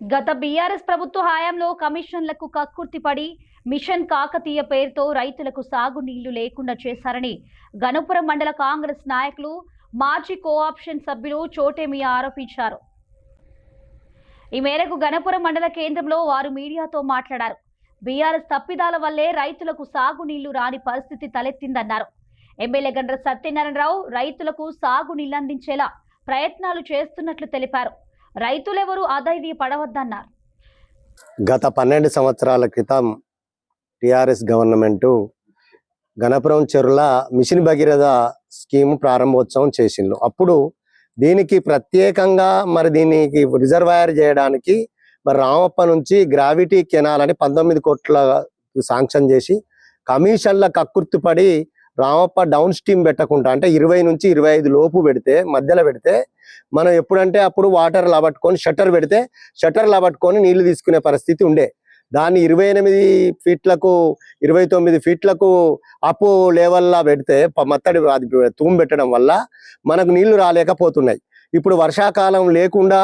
గత బీఆర్ఎస్ ప్రభుత్వ హయాంలో కమిషన్లకు కక్కుర్తిపడి మిషన్ కాకతీయ పేరుతో రైతులకు సాగు నీళ్లు లేకుండా చేశారని గణపురం మండల కాంగ్రెస్ నాయకులు మాజీ కోఆప్షన్ సభ్యులు చోటేమియా ఆరోపించారు. ఈ మేరకు గణపురం మండల కేంద్రంలో వారు మీడియాతో మాట్లాడారు. బీఆర్ఎస్ తప్పిదాల వల్లే రైతులకు సాగు నీళ్లు రాని పరిస్థితి తలెత్తిందన్నారు. ఎమ్మెల్యే గండ్ర సత్యనారాయణరావు రైతులకు సాగు నీళ్లందించేలా ప్రయత్నాలు చేస్తున్నట్లు తెలిపారు. రైతులెవరూ అధైర్యపడవద్దన్నారు. గత 12 సంవత్సరాల క్రితం టిఆర్ఎస్ గవర్నమెంట్ గణపురం చెరువుల మిషన్ భగీరథ స్కీమ్ ప్రారంభోత్సవం చేసిండ్రు. అప్పుడు దీనికి ప్రత్యేకంగా దీనికి రిజర్వాయర్ చేయడానికి రామప్ప నుంచి గ్రావిటీ కెనాల్ అని 19 కోట్ల శాంక్షన్ చేసి కమిషన్ల కక్కుర్తిపడి రామప్ప డౌన్ స్ట్రీమ్ పెట్టకుండా అంటే 20 నుంచి 25 లోపు పెడితే మధ్యలో పెడితే మనం ఎప్పుడంటే అప్పుడు వాటర్ లబట్టుకొని షట్టర్ లబట్టుకొని నీళ్లు తీసుకునే పరిస్థితి ఉండే. దాన్ని 28 ఫీట్లకు 29 ఫీట్లకు అప్పు లెవెల్లా పెడితే మత్తడి అది తూము పెట్టడం వల్ల మనకు నీళ్లు రాలేకపోతున్నాయి. ఇప్పుడు వర్షాకాలం లేకుండా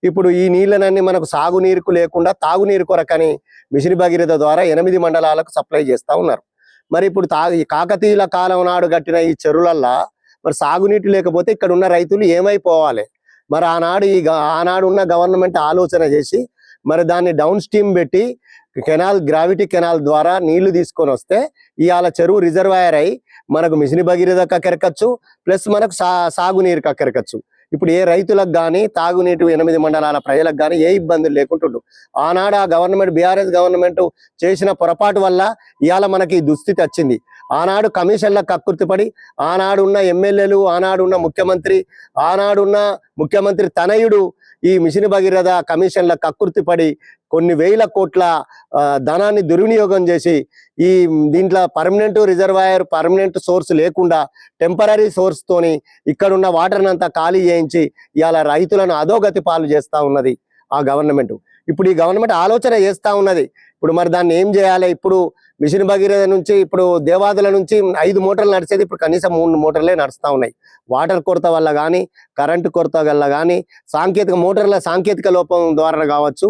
ఇప్పుడు ఈ నీళ్ళనన్నీ మనకు సాగునీరుకు లేకుండా తాగునీరు కొరకని మిషన్ భగీరథ ద్వారా 8 మండలాలకు సప్లై చేస్తూ ఉన్నారు. మరి ఇప్పుడు కాకతీయుల కాలం నాడు కట్టిన ఈ చెరువులల్లా సాగునీటి లేకపోతే ఇక్కడ ఉన్న రైతులు ఏమైపోవాలి? మరి ఆనాడు ఉన్న గవర్నమెంట్ ఆలోచన చేసి దాన్ని డౌన్ స్ట్రీమ్ పెట్టి గ్రావిటీ కెనాల్ ద్వారా నీళ్లు తీసుకొని వస్తే ఇవాళ చెరువు రిజర్వాయర్ అయి మనకు మిషన్ భగీరథ కక్కెరకచ్చు, ప్లస్ మనకు సాగునీరు కక్కెరకచ్చు. ఇప్పుడు ఏ రైతులకు కానీ తాగునీటి 8 మండలాల ప్రజలకు కానీ ఏ ఇబ్బందులు లేకుంటుండు. ఆనాడు ఆ గవర్నమెంట్ బీఆర్ఎస్ గవర్నమెంట్ చేసిన పొరపాటు వల్ల ఇవాళ మనకి దుస్థితి వచ్చింది. ఆనాడు కమిషన్లకు కక్కుర్తిపడి ఆనాడున్న ఎమ్మెల్యేలు, ఆనాడున్న ముఖ్యమంత్రి తనయుడు ఈ మిషన్ భగీరథ కమిషన్లకు కక్కుర్తిపడి కొన్ని వేల కోట్ల ధనాన్ని దుర్వినియోగం చేసి ఈ దీంట్లో పర్మనెంట్ సోర్స్ లేకుండా టెంపరీ సోర్స్ తోని ఇక్కడున్న వాటర్ని అంతా ఖాళీ చేయించి ఇవాళ రైతులను అధోగతి పాలు చేస్తూ ఉన్నది ఆ గవర్నమెంట్. ఇప్పుడు ఈ గవర్నమెంట్ ఆలోచన చేస్తూ ఉన్నది. ఇప్పుడు దాన్ని ఏం చేయాలి? ఇప్పుడు మిషన్ భగీరథ నుంచి ఇప్పుడు దేవాదుల నుంచి 5 మోటార్లు నడిచేది ఇప్పుడు కనీసం 3 మోటార్లే నడుస్తూ ఉన్నాయి. వాటర్ కొరత వల్ల కానీ, కరెంటు కొరత వల్ల కానీ, మోటార్ల సాంకేతిక లోపం ద్వారా కావచ్చు.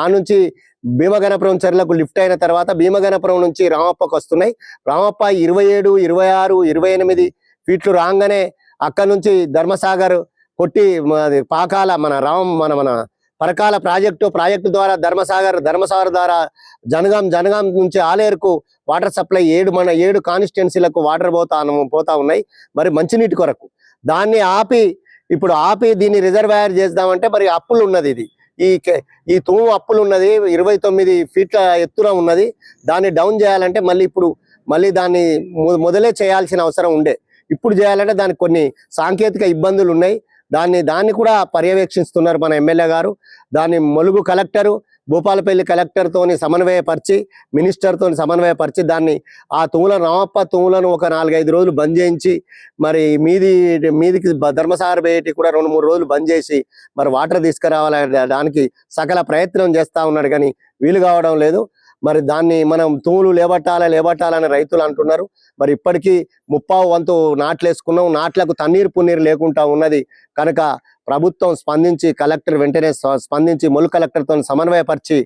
ఆ నుంచి భీమగణపురం చెరువులకు లిఫ్ట్ అయిన తర్వాత భీమగణపురం నుంచి రామప్పకు వస్తున్నాయి. రామప్ప 27, 26, 28 ఫీట్లు రాగానే అక్కడ నుంచి ధర్మసాగర్ కొట్టి పాకాల మన పరకాల ప్రాజెక్టు ద్వారా ధర్మసాగర్ ద్వారా జనగాం నుంచి ఆలేరుకు వాటర్ సప్లై 7 కాన్స్టిట్యున్సీలకు వాటర్ పోతా ఉన్నాయి. మంచినీటి కొరకు దాన్ని ఆపి దీన్ని రిజర్వాయర్ చేద్దామంటే అప్పులు ఉన్నది. ఈ తూము అప్పులు ఉన్నది 29 ఫీట్ల ఎత్తున ఉన్నది. దాన్ని డౌన్ చేయాలంటే మళ్ళీ దాన్ని మొదలే చేయాల్సిన అవసరం ఉండే. ఇప్పుడు చేయాలంటే దానికి కొన్ని సాంకేతిక ఇబ్బందులు ఉన్నాయి. దాన్ని కూడా పర్యవేక్షిస్తున్నారు మన ఎమ్మెల్యే గారు. దాన్ని ములుగు కలెక్టరు, భూపాలపల్లి కలెక్టర్తోని సమన్వయపరిచి, మినిస్టర్తోని సమన్వయపరిచి దాన్ని ఆ రామప్ప తూములను ఒక 4-5 రోజులు బంద్ చేయించి మీదికి ధర్మసాగర్ బయటి కూడా 2-3 రోజులు బంద్ చేసి వాటర్ తీసుకురావాలని దానికి సకల ప్రయత్నం చేస్తూ ఉన్నాడు. కానీ వీలు కావడం లేదు. దాన్ని మనం తూములు లేబట్టాలని రైతులు అంటున్నారు. ఇప్పటికీ 30 వంతు నాట్లు వేసుకున్నాం. నాట్లకు తన్నీరు పున్నీరు లేకుండా ఉన్నది కనుక ప్రభుత్వం స్పందించి వెంటనే స్పందించి ములు కలెక్టర్తో సమన్వయపరిచి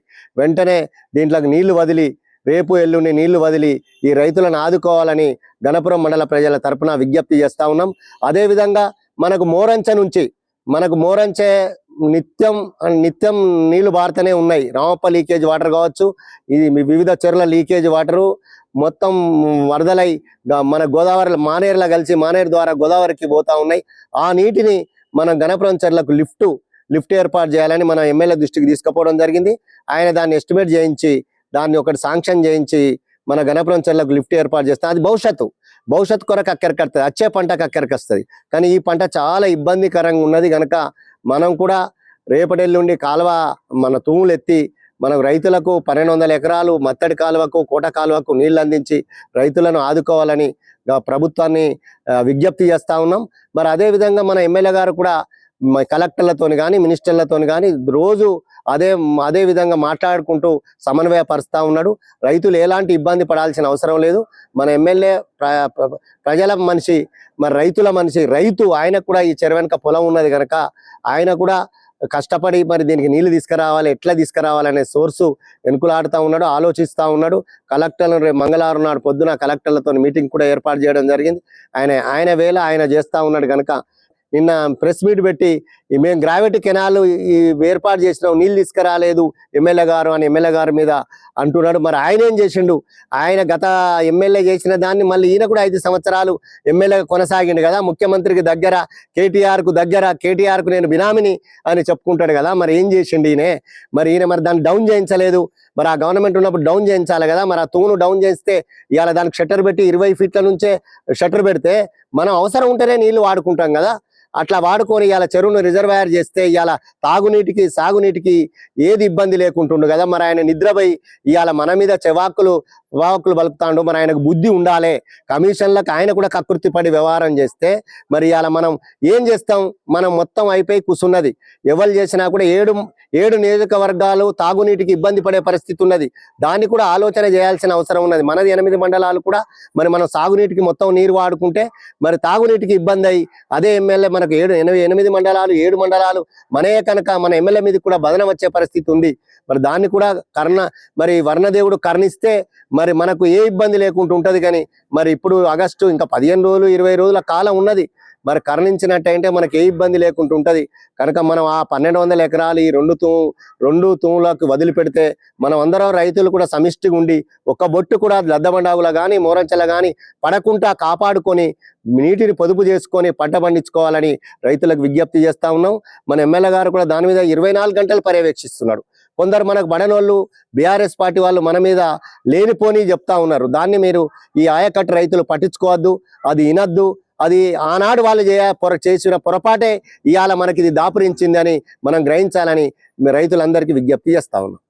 వెంటనే దీంట్లోకి నీళ్లు వదిలి రేపు ఎల్లుండి నీళ్లు వదిలి ఈ రైతులను ఆదుకోవాలని గణపురం మండల ప్రజల తరపున విజ్ఞప్తి చేస్తా ఉన్నాం. అదేవిధంగా మనకు మోరంచే నిత్యం నీళ్లు బారుతూనే ఉన్నాయి. రామప్ప లీకేజ్ వాటర్ కావచ్చు, ఇది వివిధ చెరువుల లీకేజ్ వాటరు మొత్తం వరదలై మన గోదావరి మానేరులా కలిసి మానేరు ద్వారా గోదావరికి పోతా ఉన్నాయి. ఆ నీటిని మన గణపురం చెరువులకు లిఫ్ట్ ఏర్పాటు చేయాలని మన ఎమ్మెల్యే దృష్టికి తీసుకుపోవడం జరిగింది. ఆయన దాన్ని ఎస్టిమేట్ చేయించి దాన్ని ఒకటి శాంక్షన్ చేయించి మన గణపురం చెరువులకు లిఫ్ట్ ఏర్పాటు చేస్తే అది భవిష్యత్తు కొరకు అక్కడికడుతుంది, వచ్చే పంటకు అక్కడికొస్తుంది. కానీ ఈ పంట చాలా ఇబ్బందికరంగా ఉన్నది కనుక మనం కూడా రేపటెల్లుండి కాలువ మన తూములు ఎత్తి మనకు రైతులకు 1200 ఎకరాలు మత్తడి కాలువకు కోట కాలువకు నీళ్లు అందించి రైతులను ఆదుకోవాలని ప్రభుత్వాన్ని విజ్ఞప్తి చేస్తా ఉన్నాం. అదేవిధంగా మన ఎమ్మెల్యే గారు కూడా కలెక్టర్లతోని కానీ మినిస్టర్లతోని కానీ రోజు అదే విధంగా మాట్లాడుకుంటూ సమన్వయపరుస్తూ ఉన్నాడు. రైతులు ఎలాంటి ఇబ్బంది పడాల్సిన అవసరం లేదు. మన ఎమ్మెల్యే ప్రజల మనిషి, రైతుల మనిషి, ఆయనకు కూడా ఈ చెరువు వెనుక పొలం ఉన్నది కనుక ఆయన కూడా కష్టపడి మరి దీనికి నీళ్లు తీసుకురావాలి, ఎట్లా తీసుకురావాలనే సోర్సు వెనుకలాడుతూ ఉన్నాడు, ఆలోచిస్తూ ఉన్నాడు. కలెక్టర్లు రేపు మంగళవారం నాడు పొద్దున కలెక్టర్లతో మీటింగ్ కూడా ఏర్పాటు చేయడం జరిగింది. ఆయన వేళ ఆయన చేస్తూ ఉన్నాడు కనుక నిన్న ప్రెస్ మీట్ పెట్టి మేము గ్రావిటీ కెనాల్ ఏర్పాటు చేసినాం, నీళ్ళు తీసుకురాలేదు ఎమ్మెల్యే గారు అని ఎమ్మెల్యే గారి మీద అంటున్నాడు. మరి ఆయన ఏం చేసిండు? ఆయన గత ఎమ్మెల్యే చేసిన దాన్ని మళ్ళీ ఈయన కూడా 5 సంవత్సరాలు ఎమ్మెల్యేగా కొనసాగిండు కదా, ముఖ్యమంత్రికి దగ్గర, కేటీఆర్కు దగ్గర, కేటీఆర్కు నేను బినామిని అని చెప్పుకుంటాడు కదా. మరి ఏం చేసిండు ఈయన? మరి దాన్ని డౌన్ చేయించలేదు. మరి ఆ గవర్నమెంట్ ఉన్నప్పుడు డౌన్ చేయించాలి కదా. మరి ఆ తూమును డౌన్ చేస్తే ఇవాళ దానికి షట్టర్ పెట్టి 20 ఫీట్ల నుంచే షట్టర్ పెడితే మనం అవసరం ఉంటేనే నీళ్లు వాడుకుంటాం కదా. అట్లా వాడుకొని ఇవాళ చెరువును రిజర్వాయర్ చేస్తే ఇవాళ తాగునీటికి సాగునీటికి ఏది ఇబ్బంది లేకుంటుండు కదా. మరి ఆయన నిద్రపోయి ఇవాళ మన మీద చెవాకులు బలుపుతాండు. మరి ఆయనకు బుద్ధి ఉండాలి. కమిషన్లకు ఆయన కూడా కకృతి పడి వ్యవహారం చేస్తే మరి ఇవాళ మనం ఏం చేస్తాం? మనం మొత్తం అయిపోయి కూర్చున్నది. ఎవరు చేసినా కూడా 7 నియోజకవర్గాలు తాగునీటికి ఇబ్బంది పడే పరిస్థితి ఉన్నది. దాన్ని కూడా ఆలోచన చేయాల్సిన అవసరం ఉన్నది. మనది 8 మండలాలు కూడా మరి మనం సాగునీటికి మొత్తం నీరు వాడుకుంటే మరి తాగునీటికి ఇబ్బంది అయ్యి అదే ఎమ్మెల్యే మనకు 8 మండలాలు 7 మండలాలు మనే కనుక మన ఎమ్మెల్యే మీద కూడా బదనం వచ్చే పరిస్థితి ఉంది. మరి దాన్ని కూడా మరి వర్ణదేవుడు కర్ణిస్తే మరి మనకు ఏ ఇబ్బంది లేకుండా ఉంటది. కానీ మరి ఇప్పుడు ఆగస్టు ఇంకా 15 రోజులు 20 రోజుల కాలం ఉన్నది. మరి కర్ణించినట్టయితే మనకి ఏ ఇబ్బంది లేకుండా ఉంటది. కనుక మనం ఆ 1200 ఎకరాలు ఈ రెండు తూములకు వదిలిపెడితే మనం అందరం రైతులు కూడా సమిష్టిగా ఉండి ఒక బొట్టు కూడా లద్దబండాగుల కానీ మోరంచెల కానీ పడకుండా కాపాడుకొని నీటిని పొదుపు చేసుకొని పంట పండించుకోవాలని రైతులకు విజ్ఞప్తి చేస్తా ఉన్నాం. మన ఎమ్మెల్యే గారు కూడా దాని మీద 24 గంటలు పర్యవేక్షిస్తున్నాడు. కొందరు మనకు బడనోళ్ళు బీఆర్ఎస్ పార్టీ వాళ్ళు మన మీద లేనిపోని చెప్తా ఉన్నారు. దాన్ని మీరు ఈ ఆయకట్టు రైతులు పట్టించుకోవద్దు, అది వినద్దు. అది ఆనాడు వాళ్ళు చేసిన పొరపాటే ఇవాళ మనకి ఇది దాపురించింది అని మనం గ్రహించాలని రైతులందరికీ విజ్ఞప్తి చేస్తా ఉన్నాం.